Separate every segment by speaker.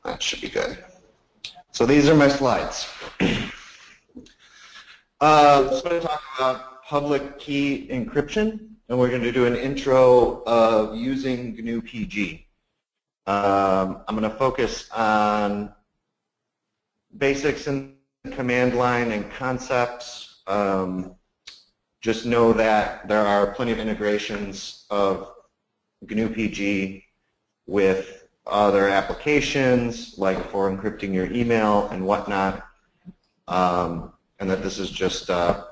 Speaker 1: That should be good. So these are my slides. So I'm going to talk about public key encryption, and we're going to do an intro of using GnuPG. I'm going to focus on basics in the command line and concepts. Just know that there are plenty of integrations of GnuPG with other applications, like for encrypting your email and whatnot, and that this is just an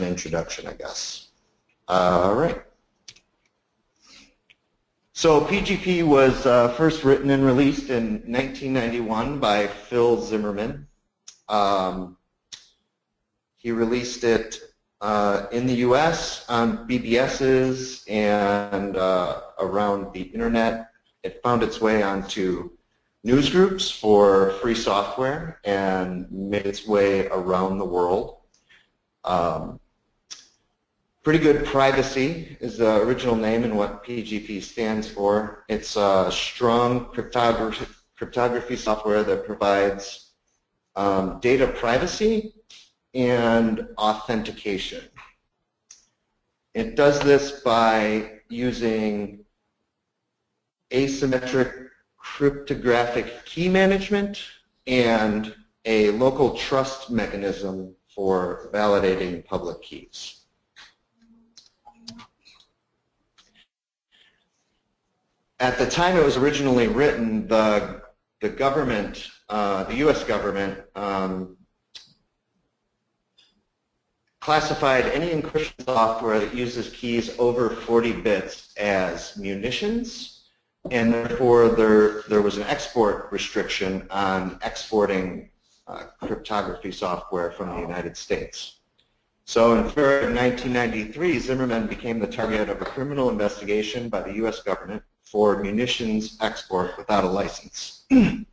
Speaker 1: introduction, I guess. All right. So PGP was first written and released in 1991 by Phil Zimmerman. He released it in the US on BBSs and around the internet. It found its way onto newsgroups for free software and made its way around the world. Pretty good privacy is the original name and what PGP stands for. It's a strong cryptography software that provides data privacy and authentication. It does this by using asymmetric cryptographic key management and a local trust mechanism for validating public keys. At the time it was originally written, the government, the U.S. government, classified any encryption software that uses keys over 40 bits as munitions, and therefore there was an export restriction on exporting cryptography software from the United States. So in February of 1993, Zimmerman became the target of a criminal investigation by the U.S. government for munitions export without a license. He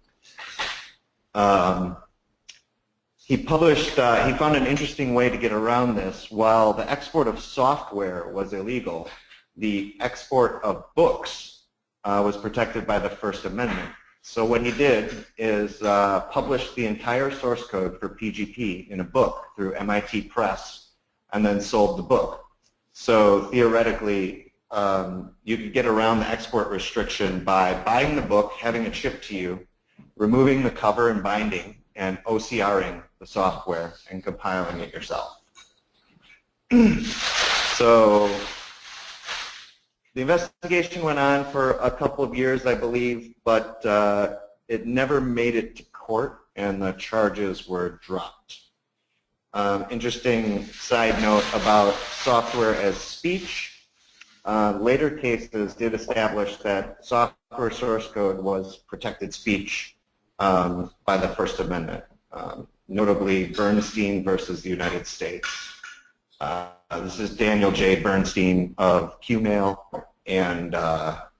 Speaker 1: found an interesting way to get around this. While the export of software was illegal, the export of books was protected by the First Amendment. So what he did is publish the entire source code for PGP in a book through MIT Press and then sold the book. So theoretically, you could get around the export restriction by buying the book, having it shipped to you, removing the cover and binding, and OCRing the software and compiling it yourself. So the investigation went on for a couple of years, I believe, but it never made it to court, and the charges were dropped. Interesting side note about software as speech. Later cases did establish that software source code was protected speech by the First Amendment, notably Bernstein versus the United States. This is Daniel J. Bernstein of QMail, and what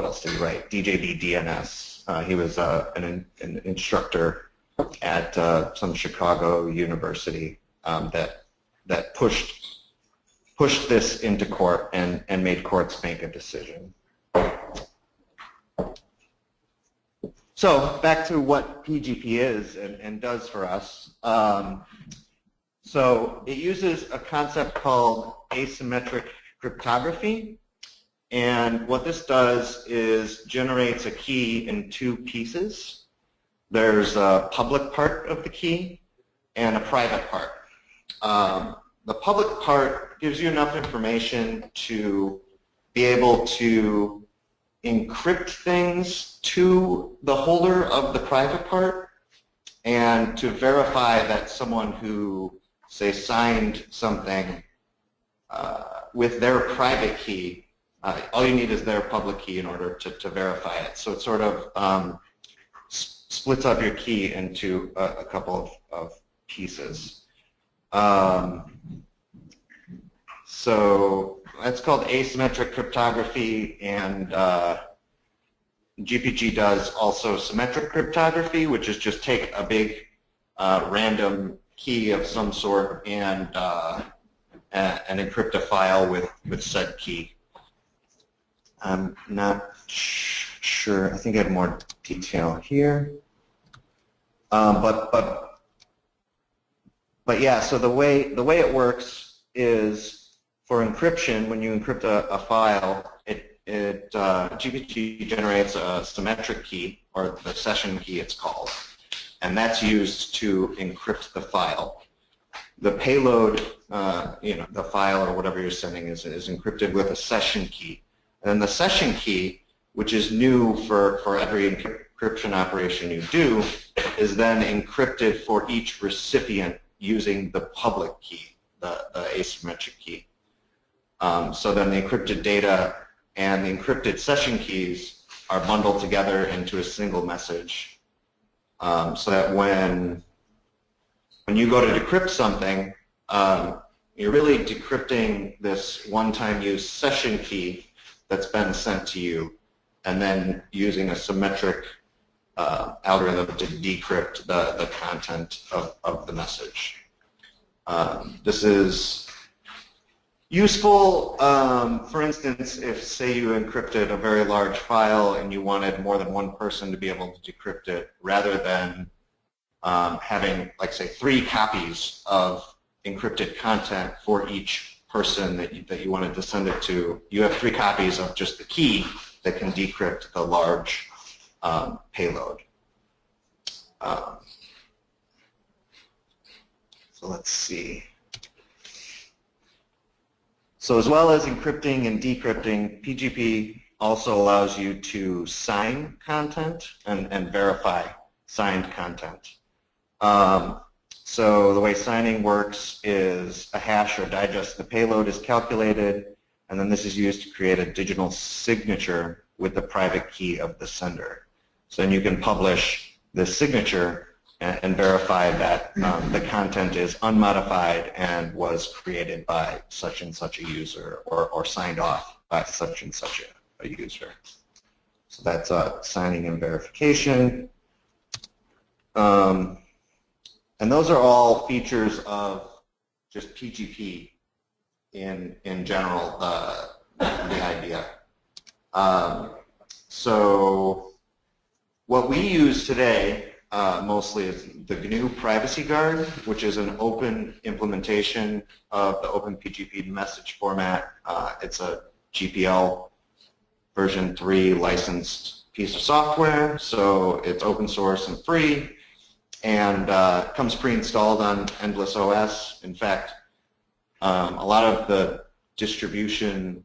Speaker 1: else did he write? DJB DNS. He was an instructor at some Chicago university that pushed this into court and made courts make a decision. So back to what PGP is and does for us. So it uses a concept called asymmetric cryptography, and what this does is generates a key in two pieces. There's a public part of the key and a private part. The public part gives you enough information to be able to encrypt things to the holder of the private part and to verify that someone who, say, signed something with their private key, all you need is their public key in order to verify it. So it sort of splits up your key into a couple of pieces. So that's called asymmetric cryptography, and GPG does also symmetric cryptography, which is just take a big random key of some sort and encrypt a file with said key. I'm not sure. I think I have more detail here. But yeah. So the way it works is for encryption. When you encrypt a file, GPG generates a symmetric key, or the session key, it's called, and that's used to encrypt the file. The payload, the file or whatever you're sending is encrypted with a session key. And then the session key, which is new for every encryption operation you do, is then encrypted for each recipient using the public key, the asymmetric key. So then the encrypted data and the encrypted session keys are bundled together into a single message, so that when you go to decrypt something, you're really decrypting this one-time use session key that's been sent to you, and then using a symmetric algorithm to decrypt the content of the message. This is useful, for instance, if, say, you encrypted a very large file and you wanted more than one person to be able to decrypt it, rather than having, like, say, 3 copies of encrypted content for each person that you wanted to send it to. You have 3 copies of just the key that can decrypt the large payload. So let's see. So as well as encrypting and decrypting, PGP also allows you to sign content and verify signed content. So the way signing works is a hash or digest of the payload is calculated, and then this is used to create a digital signature with the private key of the sender. So then you can publish this signature and verify that the content is unmodified and was created by such and such a user, or signed off by such and such a user. So that's signing and verification. And those are all features of just PGP in general, the idea. So what we use today mostly is the GNU Privacy Guard, which is an open implementation of the OpenPGP message format. It's a GPL version 3 licensed piece of software, so it's open source and free, and comes pre-installed on Endless OS. In fact, a lot of the distribution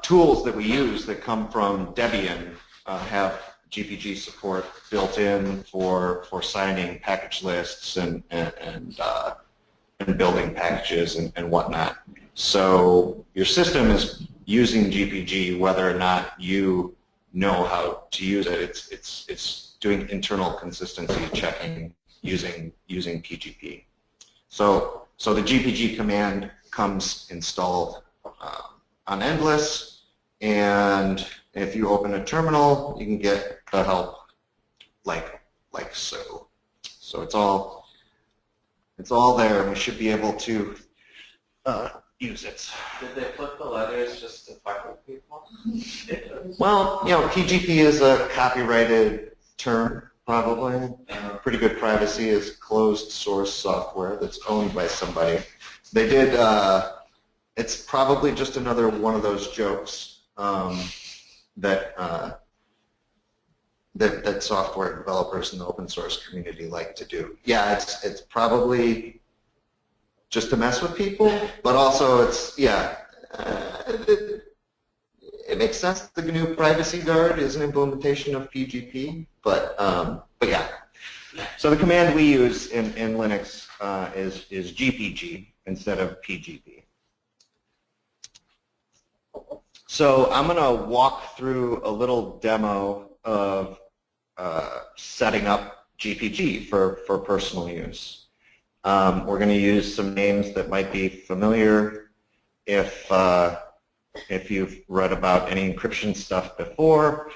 Speaker 1: tools that we use that come from Debian have GPG support built in for signing package lists and building packages and whatnot. So your system is using GPG whether or not you know how to use it. It's doing internal consistency checking using PGP. So the GPG command comes installed on Endless, and if you open a terminal, you can get the help like so. So it's all there, and we should be able to use it.
Speaker 2: Did they put the letters just to fuck with people?
Speaker 1: Well, PGP is a copyrighted term, probably. Pretty good privacy is closed source software that's owned by somebody. They did. It's probably just another one of those jokes that software developers in the open source community like to do. Yeah, it's probably just to mess with people, but also it makes sense that the GNU Privacy Guard is an implementation of PGP, but yeah. So the command we use in Linux is GPG instead of PGP. So I'm going to walk through a little demo of setting up GPG for personal use. We're going to use some names that might be familiar if you've read about any encryption stuff before.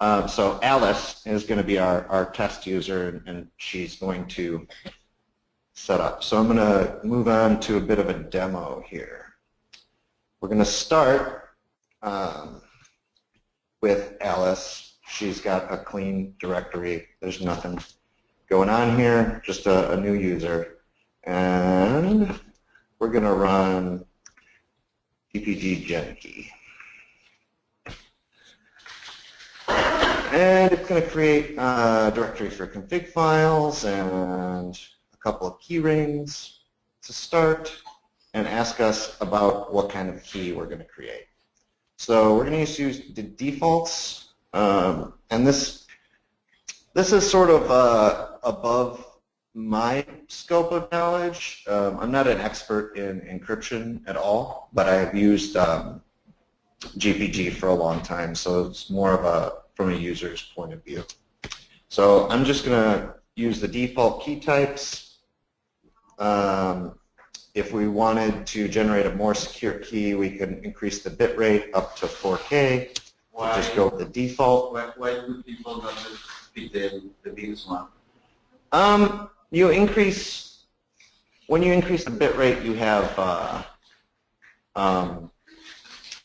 Speaker 1: So Alice is going to be our test user, and she's going to set up. So I'm going to move on to a bit of a demo here. We're going to start with Alice. She's got a clean directory. There's nothing going on here, just a new user. And we're going to run GnuPG gen key. And it's going to create a directory for config files and a couple of key rings to start and ask us about what kind of key we're going to create. So we're going to use the defaults, and this is sort of above my scope of knowledge. I'm not an expert in encryption at all, but I have used GPG for a long time, so it's more of from a user's point of view. So I'm just going to use the default key types. If we wanted to generate a more secure key, we can increase the bit rate up to 4K. Why? Just go with the default.
Speaker 2: Why do people not just pick the biggest one?
Speaker 1: You increase, when you increase the bit rate, you have,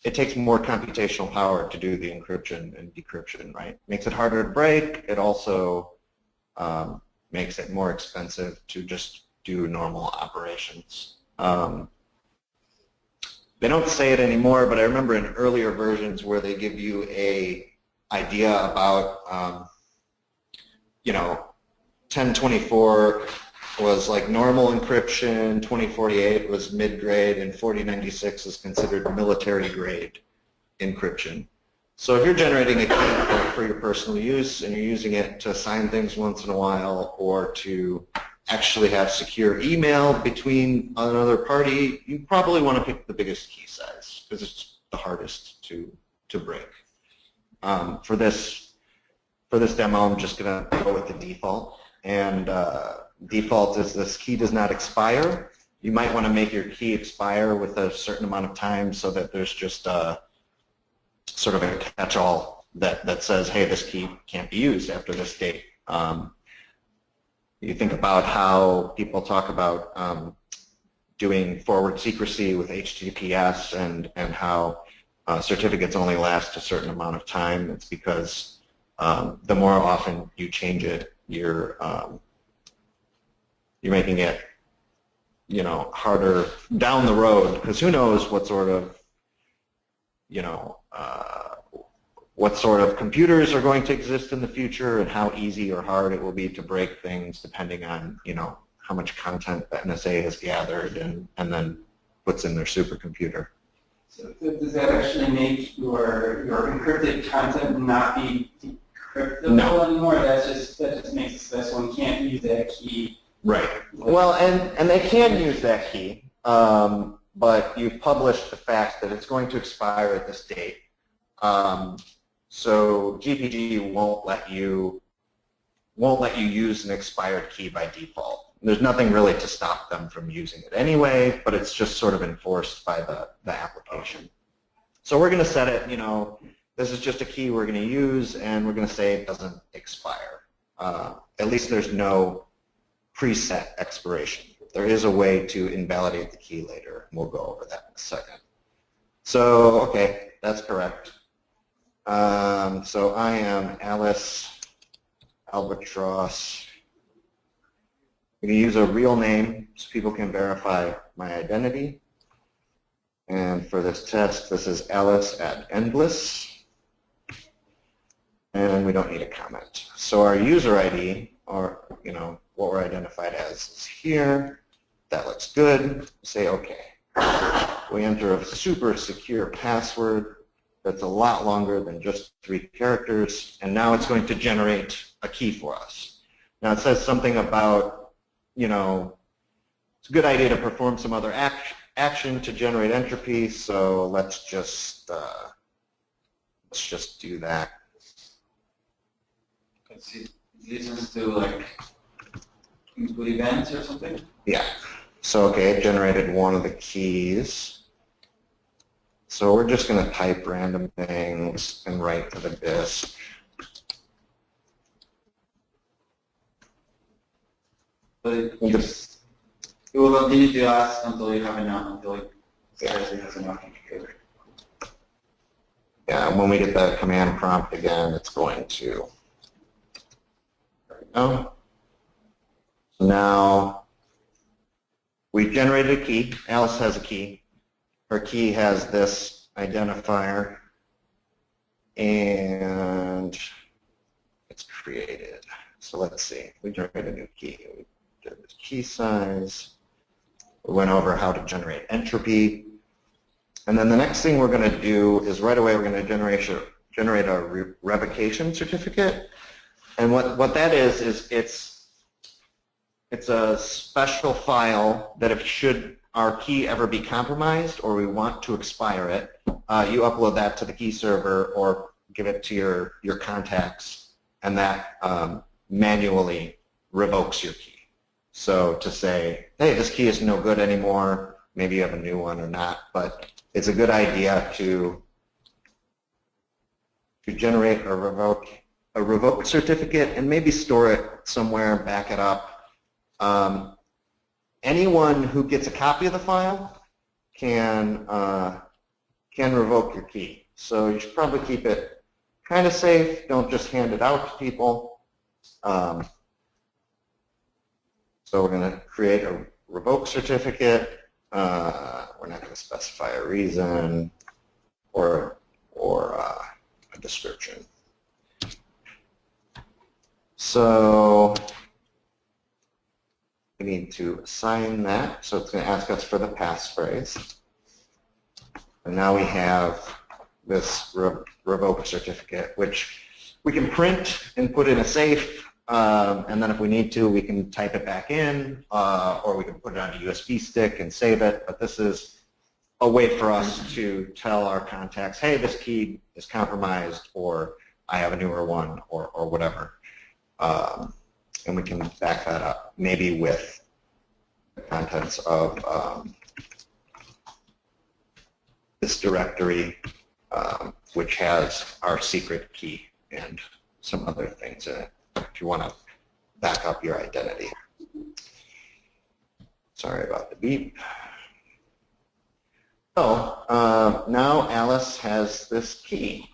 Speaker 1: it takes more computational power to do the encryption and decryption, right? Makes it harder to break. It also makes it more expensive to just do normal operations. They don't say it anymore, but I remember in earlier versions where they give you a idea about, 1024 was like normal encryption, 2048 was mid-grade, and 4096 is considered military-grade encryption. So if you're generating a key for your personal use and you're using it to sign things once in a while or to actually have secure email between another party, you probably want to pick the biggest key size because it's the hardest to break. For this demo, I'm just going to go with the default. And default is this key does not expire. You might want to make your key expire with a certain amount of time so that there's just a sort of a catch-all that says, hey, this key can't be used after this date. You think about how people talk about doing forward secrecy with HTTPS and how certificates only last a certain amount of time. It's because the more often you change it, you're making it, harder down the road, because who knows what sort of, what sort of computers are going to exist in the future and how easy or hard it will be to break things depending on, how much content the NSA has gathered and then puts in their supercomputer.
Speaker 3: So does that actually make your encrypted content not be decryptable anymore? That just makes it so that one can't use that key.
Speaker 1: Right. Well, and they can use that key, but you've published the fact that it's going to expire at this date. So GPG won't let you use an expired key by default. There's nothing really to stop them from using it anyway, but it's just sort of enforced by the application. So we're going to set it, this is just a key we're going to use, and we're going to say it doesn't expire. At least there's no preset expiration. There is a way to invalidate the key later, and we'll go over that in a second. So, okay, that's correct. So I am Alice Albatross. I'm going to use a real name so people can verify my identity. And for this test, this is Alice at Endless. And we don't need a comment. So our user ID, or what we're identified as, is here. That looks good. Say OK. We enter a super secure password that's a lot longer than just 3 characters, and now it's going to generate a key for us. Now it says something about, it's a good idea to perform some other action to generate entropy, so let's just do that.
Speaker 2: It listens to like input events or something?
Speaker 1: Yeah. So okay, it generated one of the keys. So we're just going to type random things and write to the disk.
Speaker 2: But it will continue to ask until you have enough, until it says it has enough.
Speaker 1: Yeah, when we get the command prompt again, it's going to, there we go. So now we generated a key. Alice has a key. Her key has this identifier, and it's created. So let's see. We generated a new key. We did the key size. We went over how to generate entropy. And then the next thing we're going to do is right away we're going to generate a revocation certificate. And what that is it's a special file that if should our key ever be compromised or we want to expire it, you upload that to the key server or give it to your contacts, and that manually revokes your key. So to say, hey, this key is no good anymore, maybe you have a new one or not, but it's a good idea to generate a revoke certificate and maybe store it somewhere, back it up. Anyone who gets a copy of the file can revoke your key. So you should probably keep it kind of safe. Don't just hand it out to people. So we're going to create a revoke certificate. We're not going to specify a reason or a description. So we need to assign that. So it's going to ask us for the passphrase. And now we have this revoke certificate, which we can print and put in a safe. And then if we need to, we can type it back in, or we can put it on a USB stick and save it. But this is a way for us to tell our contacts, hey, this key is compromised, or I have a newer one, or whatever. And we can back that up, maybe with the contents of this directory, which has our secret key and some other things in it, if you want to back up your identity. Sorry about the beep. So now Alice has this key,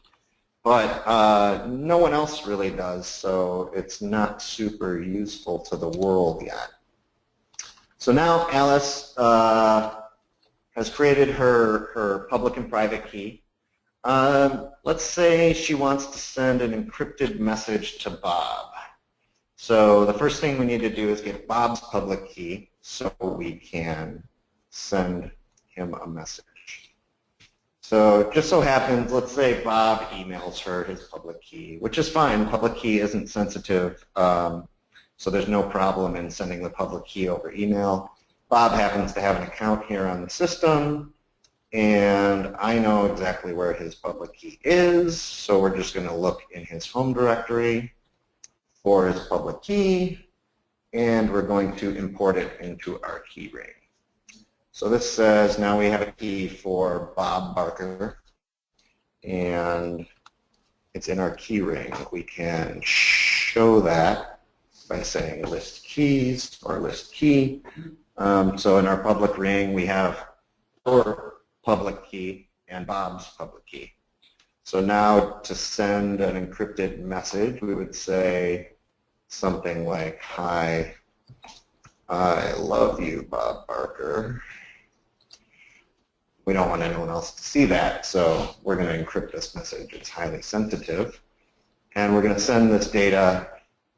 Speaker 1: but no one else really does, so it's not super useful to the world yet. So now Alice has created her public and private key. Let's say she wants to send an encrypted message to Bob. So the first thing we need to do is get Bob's public key so we can send him a message. So it just so happens, let's say Bob emails her his public key, which is fine. Public key isn't sensitive, so there's no problem in sending the public key over email. Bob happens to have an account here on the system, and I know exactly where his public key is, so we're just going to look in his home directory for his public key, and we're going to import it into our key ring. So this says now we have a key for Bob Barker, and it's in our key ring. We can show that by saying list keys or list key. So in our public ring, we have our public key and Bob's public key. So now to send an encrypted message, we would say something like, hi, I love you, Bob Barker. We don't want anyone else to see that, so we're going to encrypt this message. It's highly sensitive. And we're going to send this data,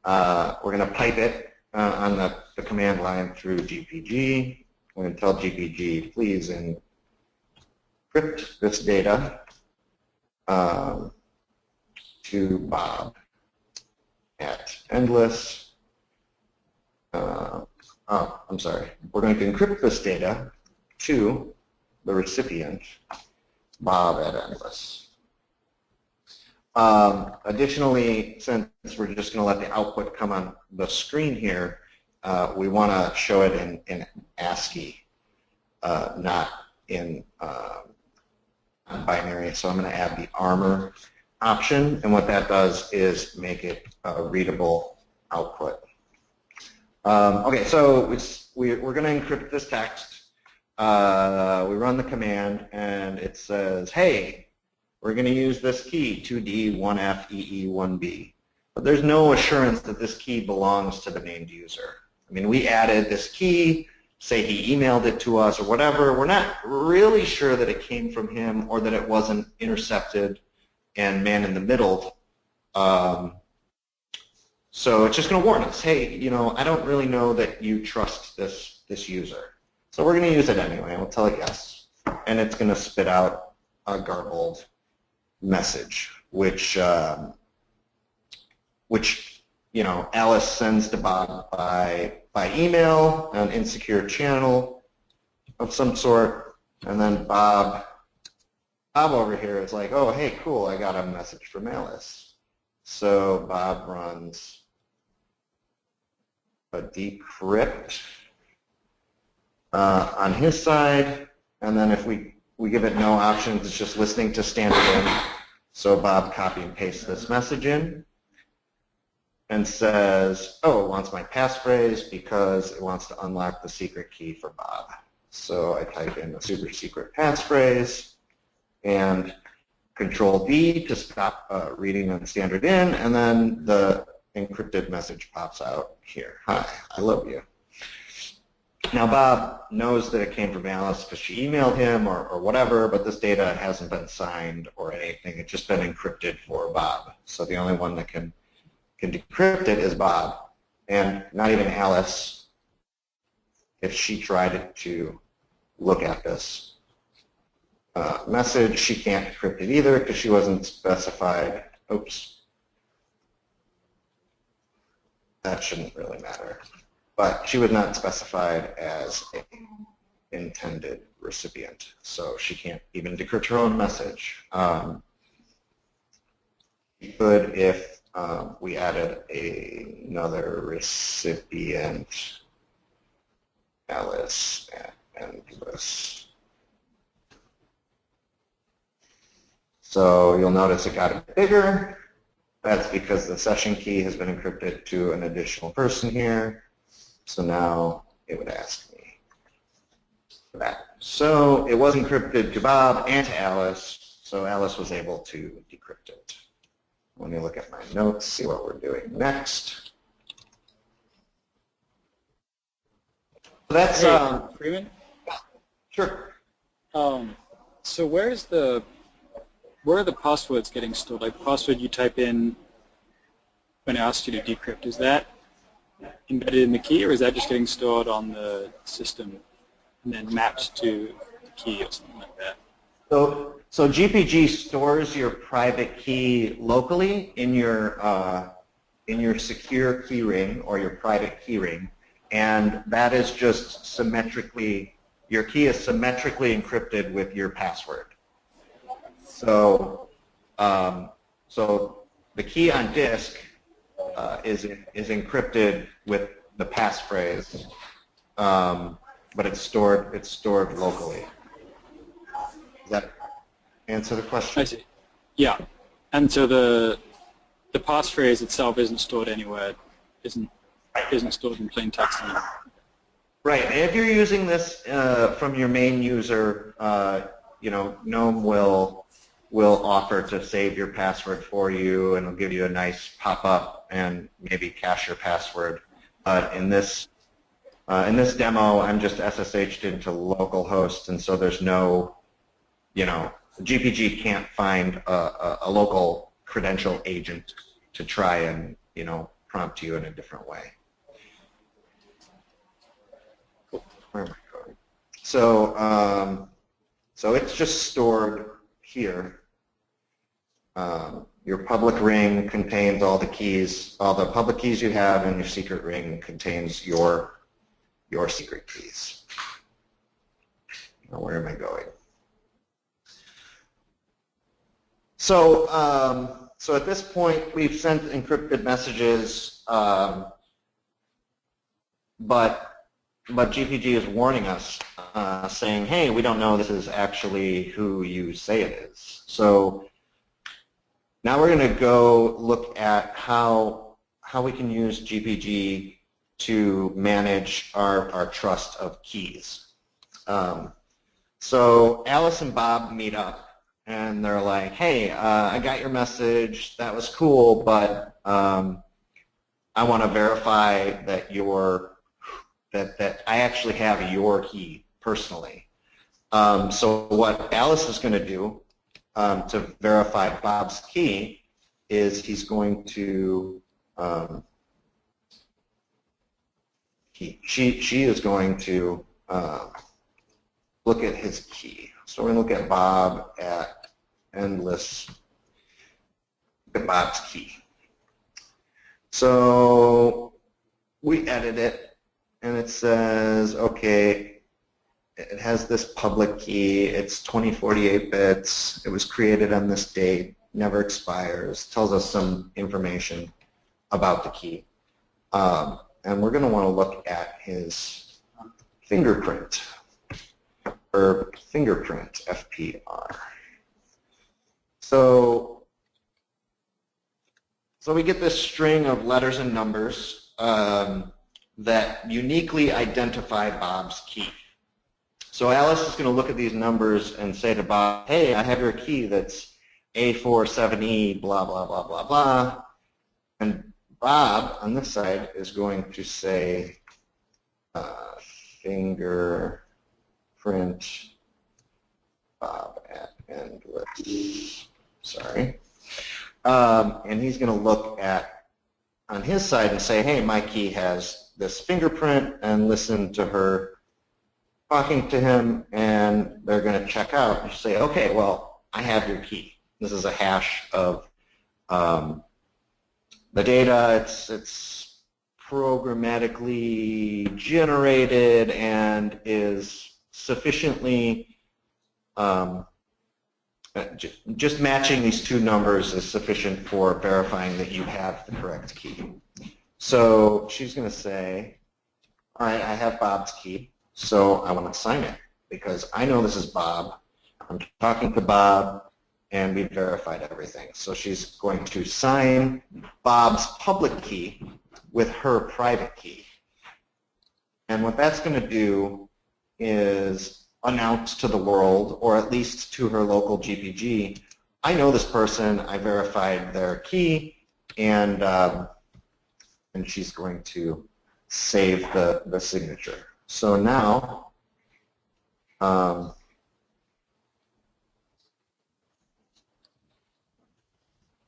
Speaker 1: we're going to pipe it on the command line through GnuPG. We're going to tell GnuPG, please encrypt this data to Bob at endless. I'm sorry. We're going to encrypt this data to the recipient, Bob at endless. Additionally, since we're just going to let the output come on the screen here, we want to show it in ASCII, not in binary. So I'm going to add the armor option, and what that does is make it a readable output. Okay, so we're going to encrypt this text. We run the command, and it says, hey, we're going to use this key, 2D, 1F, EE, 1B. But there's no assurance that this key belongs to the named user. I mean, we added this key, say he emailed it to us or whatever. We're not really sure that it came from him or that it wasn't intercepted and man-in-the-middled. So it's just going to warn us, hey, you know, I don't really know that you trust this user. So we're going to use it anyway. We'll tell it yes. And it's going to spit out a garbled message, which you know, Alice sends to Bob by email, an insecure channel of some sort, and then Bob over here is like, oh, hey, cool, I got a message from Alice. So Bob runs a decrypt on his side, and then if we give it no options, it's just listening to standard in. So Bob copy and paste this message in and says, oh, it wants my passphrase because it wants to unlock the secret key for Bob. So I type in a super secret passphrase and Control-D to stop reading on standard in, and then the encrypted message pops out here. Hi, I love you. Now Bob knows that it came from Alice because she emailed him or whatever, but this data hasn't been signed or anything. It's just been encrypted for Bob. So the only one that can decrypt it is Bob, and not even Alice, if she tried to look at this message, she can't decrypt it either because she wasn't specified. Oops. That shouldn't really matter. But she was not specified as an intended recipient, so she can't even decrypt her own message. But if we added another recipient, Alice and this. So you'll notice it got a bit bigger. That's because the session key has been encrypted to an additional person here. So now it would ask me for that. So it was encrypted to Bob and to Alice, so Alice was able to decrypt it. Let me look at my notes, see what we're doing next. So that's
Speaker 4: Freeman?
Speaker 1: Sure.
Speaker 4: So where are the passwords getting stored? Like the password you type in when it asks you to decrypt, is that embedded in the key, or is that just getting stored on the system and then mapped to the key or something like that?
Speaker 1: So GPG stores your private key locally in your secure key ring or your private key ring, and that is just symmetrically, your key is symmetrically encrypted with your password. So so the key on disk is encrypted with the passphrase, but it's stored locally. Does that answer the question?
Speaker 4: I see. Yeah, and so the passphrase itself isn't stored anywhere. Isn't stored in plain text anymore.
Speaker 1: Right. And if you're using this from your main user, you know, GNOME will offer to save your password for you, and it'll give you a nice pop-up and maybe cache your password. In this demo, I'm just SSH'd into localhost, and so there's no, you know, GPG can't find a local credential agent to try and, you know, prompt you in a different way. Where am I going? So, so it's just stored here. Your public ring contains all the keys, all the public keys you have, and your secret ring contains your secret keys. Now, where am I going? So, so at this point, we've sent encrypted messages, but GPG is warning us, saying, hey, we don't know this is actually who you say it is. So now we're going to go look at how we can use GPG to manage our trust of keys. So Alice and Bob meet up, and they're like, hey, I got your message, that was cool, but I want to verify that that I actually have your key personally. So what Alice is going to do to verify Bob's key is he's going to she is going to look at his key. So we're going to look at Bob at endless. Look at Bob's key. So we edit it, and it says, okay, it has this public key. It's 2048 bits. It was created on this date. Never expires. Tells us some information about the key. And we're going to want to look at his fingerprint, or fingerprint, FPR. So we get this string of letters and numbers that uniquely identify Bob's key. So Alice is going to look at these numbers and say to Bob, hey, I have your key that's A47E, blah, blah, blah, blah, blah. And Bob, on this side, is going to say fingerprint Bob at endless. Sorry. And he's going to look at, on his side, and say, hey, my key has this fingerprint, and listen to her talking to him, and they're going to check out and say, okay, well, I have your key. This is a hash of the data. It's programmatically generated and is sufficiently just matching these two numbers is sufficient for verifying that you have the correct key. So she's going to say, all right, I have Bob's key, so I want to sign it because I know this is Bob. I'm talking to Bob, and we verified everything. So she's going to sign Bob's public key with her private key. And what that's going to do is announce to the world, or at least to her local GPG, I know this person, I verified their key, and she's going to save the signature. So now,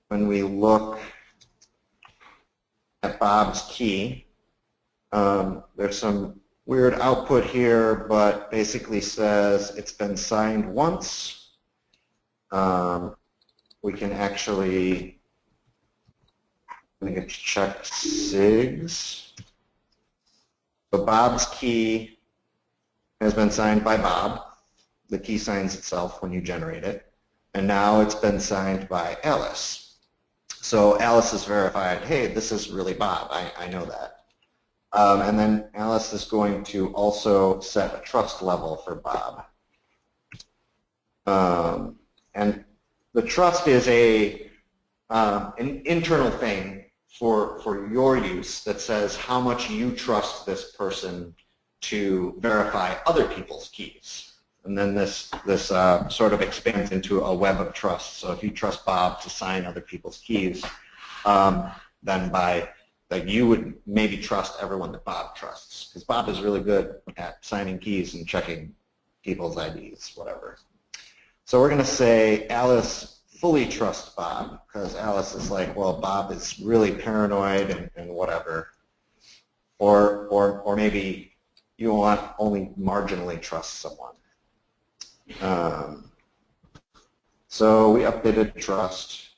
Speaker 1: when we look at Bob's key, there's some weird output here, but basically says it's been signed once. We can actually, I think it's check SIGs. So Bob's key has been signed by Bob. The key signs itself when you generate it. And now it's been signed by Alice. So Alice has verified, hey, this is really Bob. I know that. And then Alice is going to also set a trust level for Bob. And the trust is an internal thing for your use that says how much you trust this person to verify other people's keys. And then this sort of expands into a web of trust. So if you trust Bob to sign other people's keys, then you would maybe trust everyone that Bob trusts, because Bob is really good at signing keys and checking people's IDs, whatever. So we're going to say Alice fully trusts Bob, because Alice is like, well, Bob is really paranoid and whatever. Or maybe you want only marginally trust someone. So we updated trust.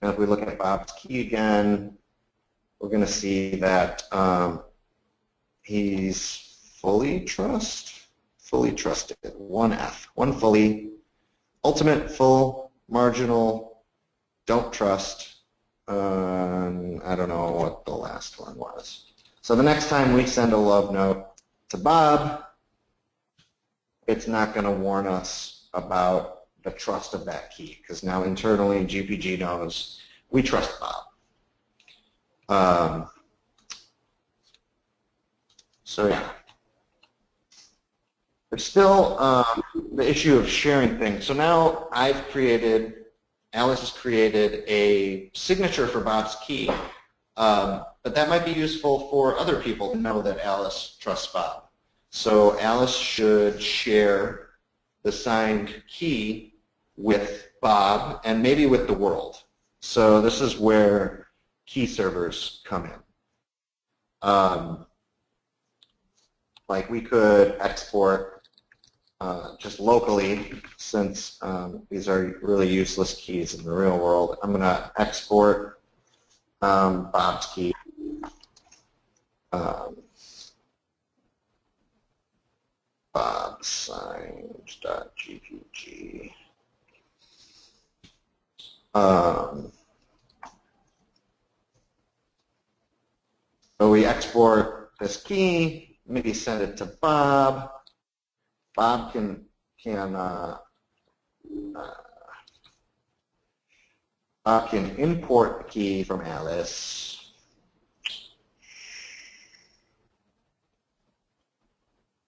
Speaker 1: And if we look at Bob's key again, we're going to see that he's fully trusted, one F, one fully, ultimate, full, marginal, don't trust. I don't know what the last one was. So the next time we send a love note to Bob, it's not going to warn us about the trust of that key, because now internally GPG knows we trust Bob. So yeah, There's still the issue of sharing things. So now Alice has created a signature for Bob's key, but that might be useful for other people to know that Alice trusts Bob. So Alice should share the signed key with Bob and maybe with the world. So this is where key servers come in. Like we could export just locally, since these are really useless keys in the real world. I'm going to export Bob's key. Bob signed.gpg. So we export this key, maybe send it to Bob. Bob can import the key from Alice.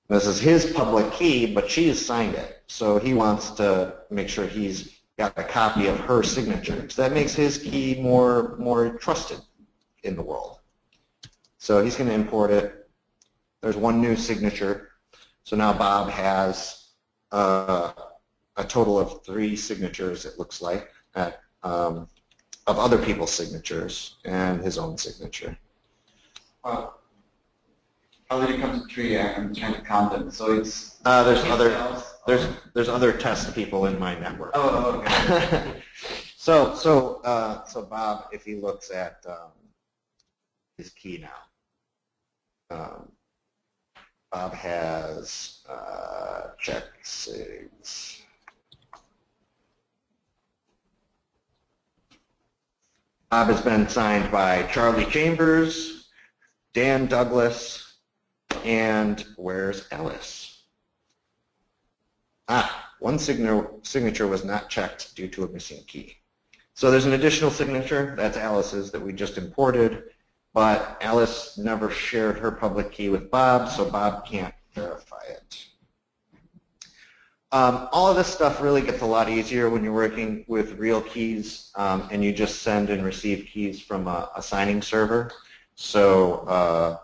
Speaker 1: This is his public key, but she's signed it. So he wants to make sure he's got a copy of her signature. So that makes his key more trusted in the world. So he's going to import it. There's one new signature. So now Bob has a total of 3 signatures, it looks like, of other people's signatures and his own signature.
Speaker 2: How did it come to 3? I'm trying to count them. So it's
Speaker 1: there's other test people in my network.
Speaker 2: Oh, okay.
Speaker 1: So Bob, if he looks at his key now, Bob has check sigs. Bob has been signed by Charlie Chambers, Dan Douglas, and where's Alice? One signature was not checked due to a missing key. So there's an additional signature, that's Alice's, that we just imported, but Alice never shared her public key with Bob, so Bob can't verify it. All of this stuff really gets a lot easier when you're working with real keys and you just send and receive keys from a signing server. So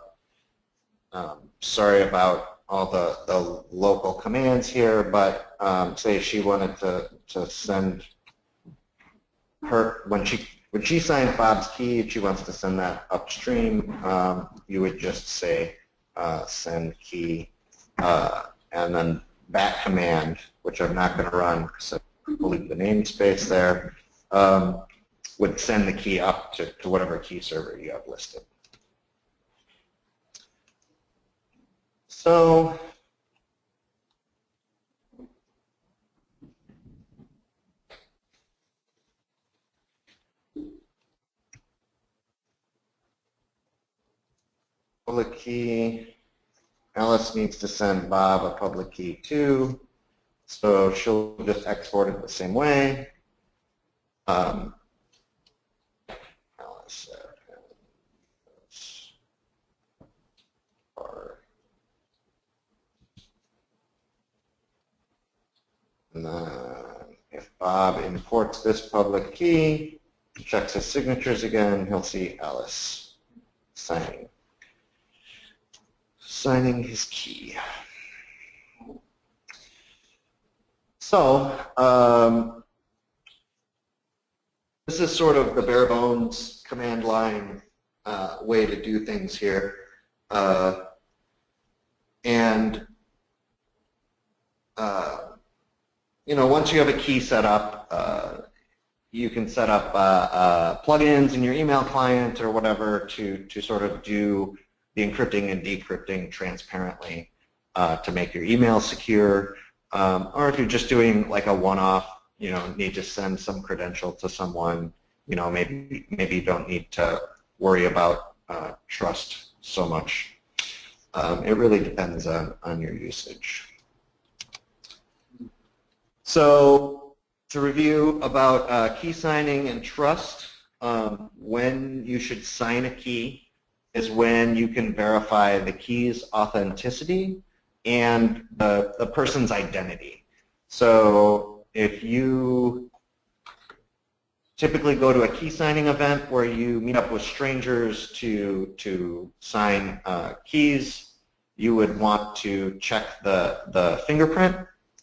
Speaker 1: sorry about all the local commands here, but say she wanted to send her, when she signs Bob's key, if she wants to send that upstream, you would just say send key, and then that command, which I'm not going to run because I believe the namespace there, would send the key up to whatever key server you have listed. So public key, Alice needs to send Bob a public key too, so she'll just export it the same way. Alice, and then if Bob imports this public key, checks his signatures again, he'll see Alice signing his key. So this is sort of the bare bones command line way to do things here. You know, once you have a key set up, you can set up plugins in your email client or whatever to sort of do the encrypting and decrypting transparently to make your email secure. Or if you're just doing like a one-off, you know, need to send some credential to someone, you know, maybe you don't need to worry about trust so much. It really depends on your usage. So to review about key signing and trust, when you should sign a key is when you can verify the key's authenticity and the person's identity. So if you typically go to a key signing event where you meet up with strangers to sign keys, you would want to check the fingerprint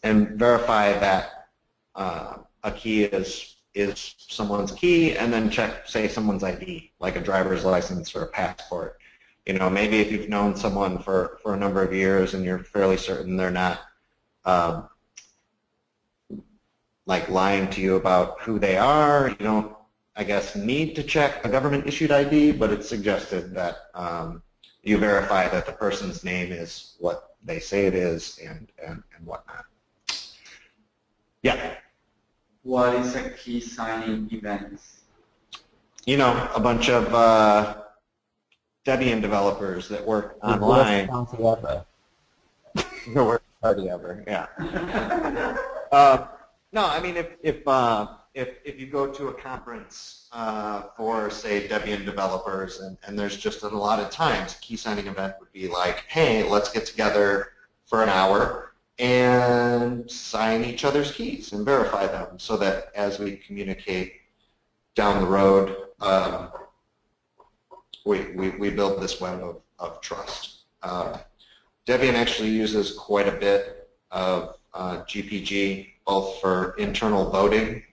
Speaker 1: and verify that a key is someone's key, and then check, say, someone's ID, like a driver's license or a passport. You know, maybe if you've known someone for a number of years and you're fairly certain they're not like lying to you about who they are, you don't, I guess, need to check a government-issued ID, but it's suggested that you verify that the person's name is what they say it is and whatnot. Yeah.
Speaker 2: What is a key signing event?
Speaker 1: You know, a bunch of Debian developers that work online.
Speaker 5: The worst party ever.
Speaker 1: The worst party ever, yeah. No, I mean, if you go to a conference for, say, Debian developers, and there's just a lot of times, a key signing event would be like, hey, let's get together for an hour and sign each other's keys and verify them so that as we communicate down the road, we build this web of trust. Debian actually uses quite a bit of GPG, both for internal voting,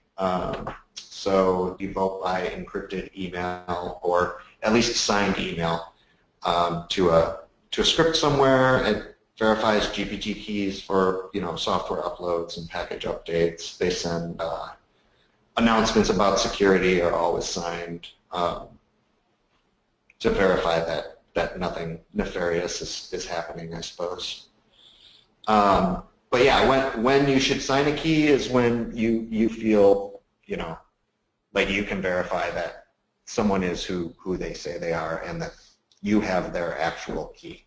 Speaker 1: so you vote by encrypted email or at least signed email to a script somewhere. It verifies GPG keys for, you know, software uploads and package updates. They send announcements about security are always signed to verify that nothing nefarious is happening, I suppose. But yeah, when you should sign a key is when you feel, you know, like you can verify that someone is who they say they are and that you have their actual key.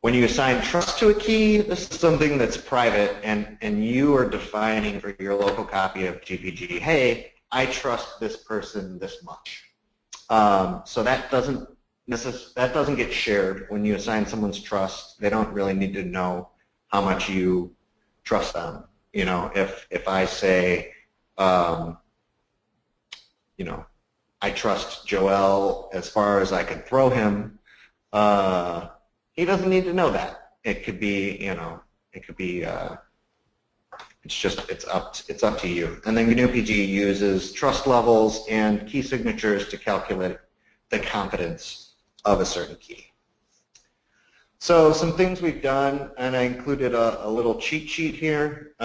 Speaker 1: When you assign trust to a key, this is something that's private, and you are defining for your local copy of GPG, hey, I trust this person this much. So that doesn't get shared when you assign someone's trust. They don't really need to know how much you trust them. You know, if I say, you know, I trust Joel as far as I can throw him, he doesn't need to know that. It could be, you know, it could be, it's up to you. And then GnuPG uses trust levels and key signatures to calculate the confidence of a certain key. So some things we've done, and I included a little cheat sheet here.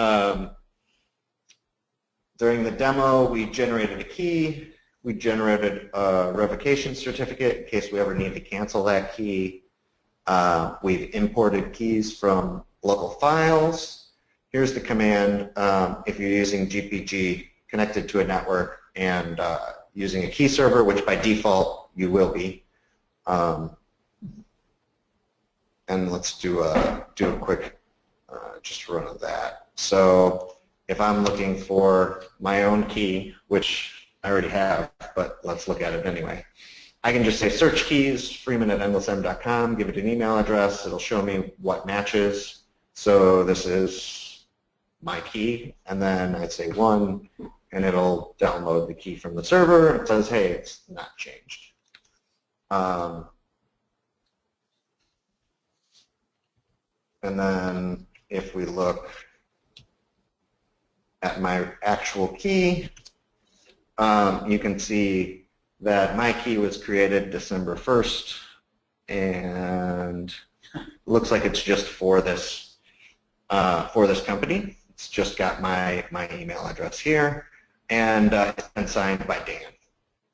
Speaker 1: During the demo, we generated a key. We generated a revocation certificate in case we ever need to cancel that key. We've imported keys from local files. Here's the command if you're using GPG connected to a network and using a key server, which by default you will be. And let's do a quick just run of that. So if I'm looking for my own key, which I already have, but let's look at it anyway. I can just say search keys, freeman@endlessm.com, give it an email address. It'll show me what matches. So this is my key, and then I'd say 1, and it'll download the key from the server. It says, hey, it's not changed. And then if we look at my actual key, you can see that my key was created December 1st, and looks like it's just for this company. It's just got my email address here, and it's been signed by Dan.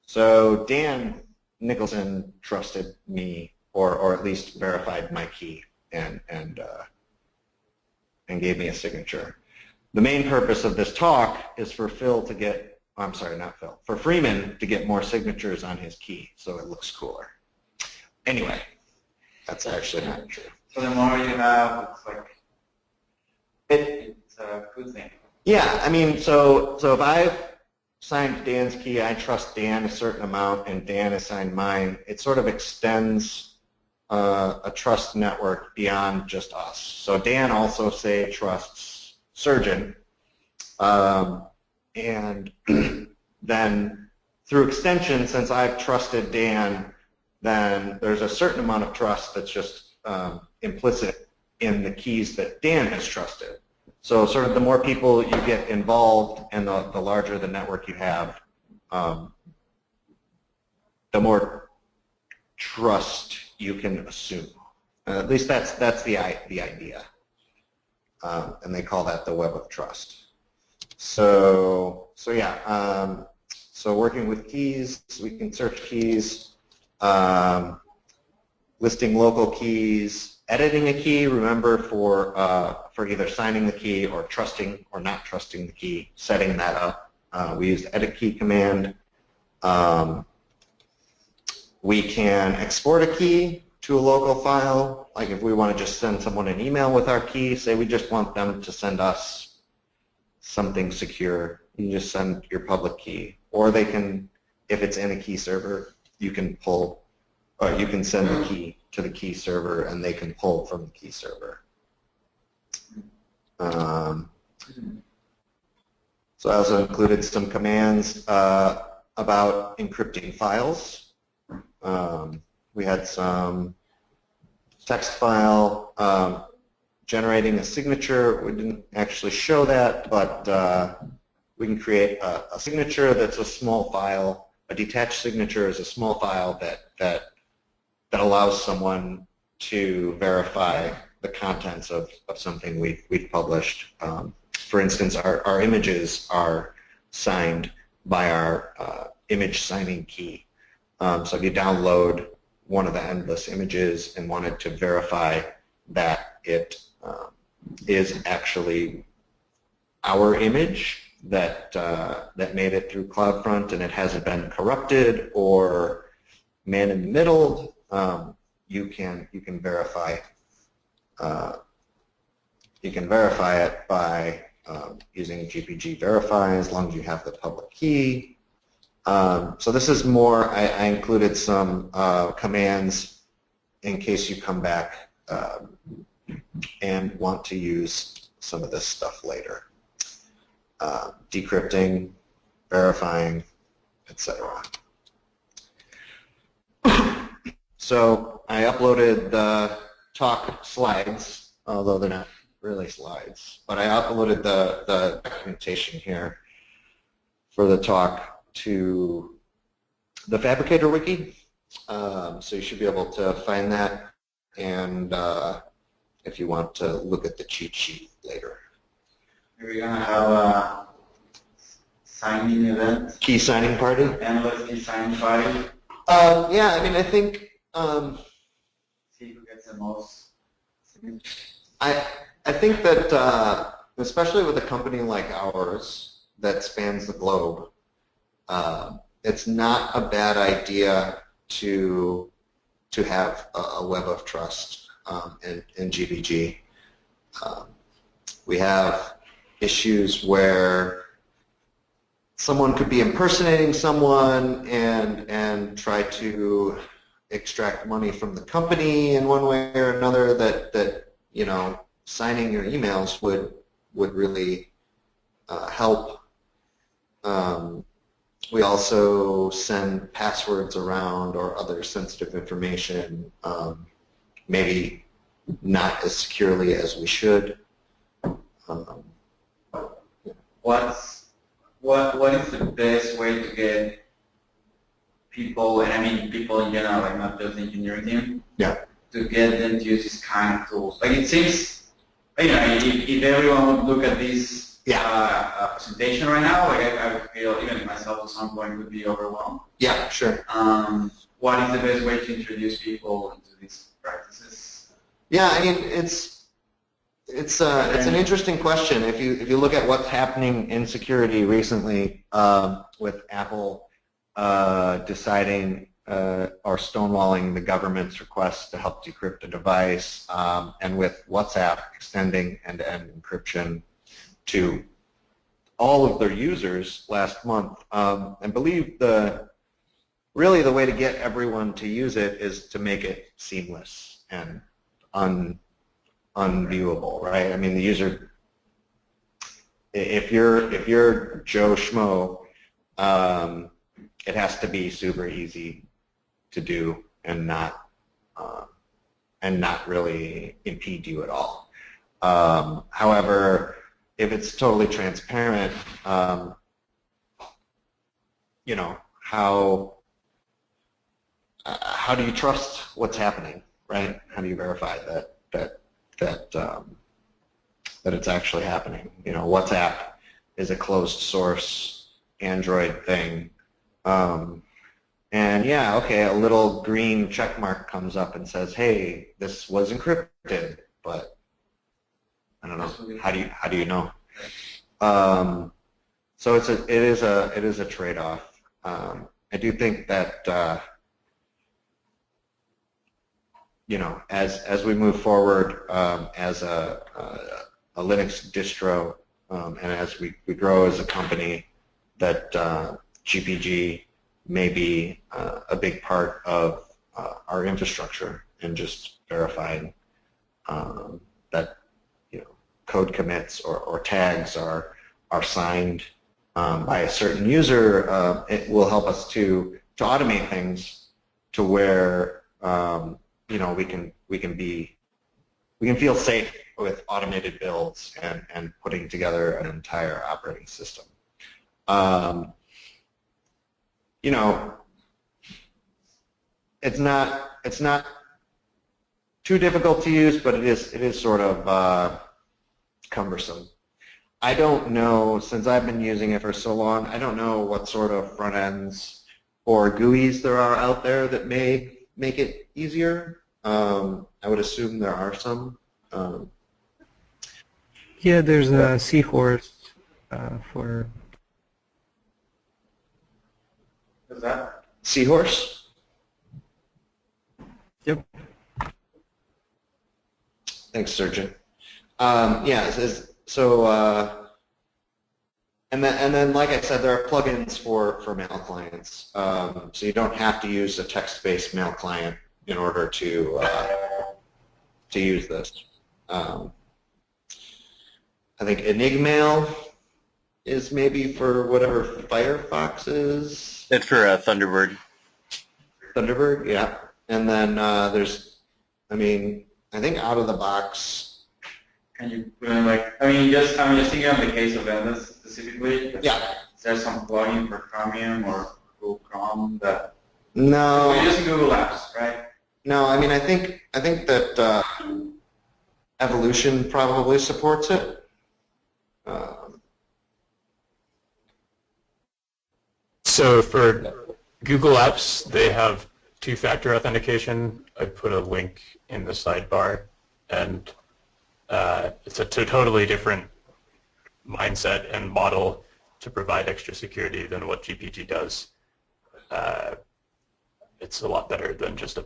Speaker 1: So Dan Nicholson trusted me, or at least verified my key, and gave me a signature. The main purpose of this talk is for Phil to get, I'm sorry, not Phil, for Freeman to get more signatures on his key so it looks cooler. Anyway, that's actually not true.
Speaker 2: So the more you have, it's like, it's a good thing.
Speaker 1: Yeah, I mean, so if I've signed Dan's key, I trust Dan a certain amount, and Dan has signed mine, it sort of extends a trust network beyond just us. So Dan also, say, trusts Surgeon, and then through extension, since I've trusted Dan, then there's a certain amount of trust that's just implicit in the keys that Dan has trusted. So sort of the more people you get involved and the larger the network you have, the more trust you can assume. At least that's the idea. And they call that the web of trust. So yeah, so working with keys, we can search keys, listing local keys, editing a key, remember for either signing the key or trusting or not trusting the key, setting that up. We use the edit key command. We can export a key to a local file, like if we want to just send someone an email with our key, say we just want them to send us something secure, you just send your public key. Or they can, if it's in a key server, you can pull, or you can send the key to the key server and they can pull from the key server. So I also included some commands about encrypting files. We had some text file generating a signature. We didn't actually show that, but we can create a signature that's a small file. A detached signature is a small file that allows someone to verify the contents of something we've published. For instance, our images are signed by our image signing key. So if you download one of the endless images and wanted to verify that it is actually our image that made it through CloudFront and it hasn't been corrupted or man-in-the-middled, you can verify it by using GPG verify as long as you have the public key. So this is more, I included some commands in case you come back and want to use some of this stuff later. Decrypting, verifying, etc. So I uploaded the talk slides, although they're not really slides, but I uploaded the documentation here for the talk to the Fabricator Wiki. So you should be able to find that, and if you want to look at the cheat sheet later.
Speaker 2: Are we going to have a signing event?
Speaker 1: Key signing party?
Speaker 2: Endless key signing party?
Speaker 1: Yeah, I mean, I think...
Speaker 2: see who gets the most.
Speaker 1: I think that, especially with a company like ours that spans the globe, it's not a bad idea to have a web of trust in GPG. We have issues where someone could be impersonating someone and try to extract money from the company in one way or another that you know, signing your emails would really help. We also send passwords around or other sensitive information, maybe not as securely as we should.
Speaker 2: What is the best way to get people, and I mean people in general, like not just the engineering team, to get them to use these kind of tools? Like it seems, you know, if everyone would look at this presentation right now, like I would feel, even myself at some point, would be overwhelmed.
Speaker 1: Yeah, sure.
Speaker 2: What is the best way to introduce people into these practices?
Speaker 1: Yeah, I mean it's an interesting question. If you look at what's happening in security recently, with Apple deciding or stonewalling the government's request to help decrypt a device, and with WhatsApp extending end-to-end encryption to all of their users last month, I believe the really the way to get everyone to use it is to make it seamless and unviewable, right? I mean, the user, if you're Joe Schmo, it has to be super easy to do and not really impede you at all. However, if it's totally transparent, you know, how do you trust what's happening, right? How do you verify that it's actually happening? You know, WhatsApp is a closed source Android thing. And yeah, okay, a little green check mark comes up and says, hey, this was encrypted, but I don't know, how do you know? So it is a trade-off. I do think that you know, as we move forward as a Linux distro, and as we grow as a company, that GPG may be a big part of our infrastructure, and just verifying that, you know, code commits or tags are signed by a certain user. It will help us to automate things to where you know, we can feel safe with automated builds and putting together an entire operating system. You know, it's not too difficult to use, but it is sort of cumbersome. I don't know, since I've been using it for so long, I don't know what sort of front ends or GUIs there are out there that may make it easier. I would assume there are some.
Speaker 5: Yeah, there's a Seahorse for.
Speaker 2: Is that?
Speaker 1: Seahorse?
Speaker 5: Yep.
Speaker 1: Thanks, Surgeon. Yeah, so and then, like I said, there are plugins for mail clients. So you don't have to use a text-based mail client in order to use this. I think Enigmail is maybe for whatever Firefox is.
Speaker 6: It's for Thunderbird.
Speaker 1: Thunderbird, yeah. And then there's, I mean, I think out of the box.
Speaker 2: Can you like? I mean, I'm just thinking of the case of Endless specifically.
Speaker 1: Yeah.
Speaker 2: Is there some plugin for Chromium or Google Chrome that?
Speaker 1: No.
Speaker 2: We're using Google Apps, right?
Speaker 1: No, I mean, I think that Evolution probably supports it.
Speaker 7: So for Google Apps, they have two-factor authentication. I put a link in the sidebar, and it's a totally different mindset and model to provide extra security than what GPG does. It's a lot better than just a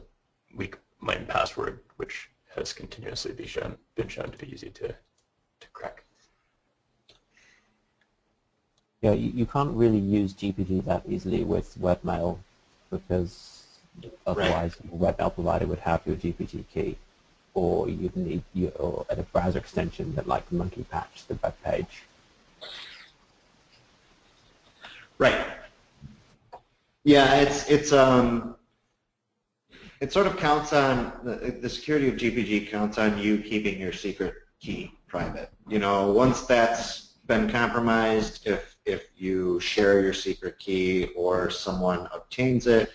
Speaker 7: weak MIME password, which has continuously been shown to be easy to crack.
Speaker 8: Yeah, you can't really use GPG that easily with webmail, because otherwise the webmail provider would have your GPG key, or you'd need a browser extension that like monkey patch the web page.
Speaker 1: Right. Yeah, it sort of counts on, the security of GPG counts on you keeping your secret key private. You know, once that's been compromised, if you share your secret key or someone obtains it,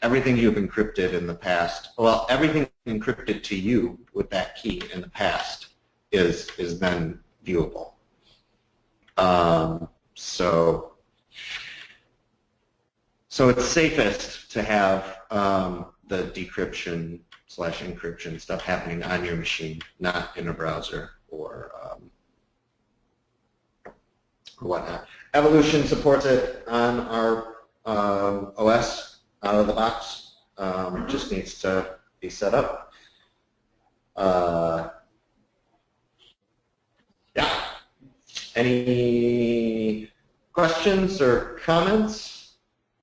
Speaker 1: everything you've encrypted in the past, well, everything encrypted to you with that key in the past is then viewable. So it's safest to have the decryption / encryption stuff happening on your machine, not in a browser or whatnot. Evolution supports it on our OS out of the box. Just needs to be set up. Yeah. Any questions or comments?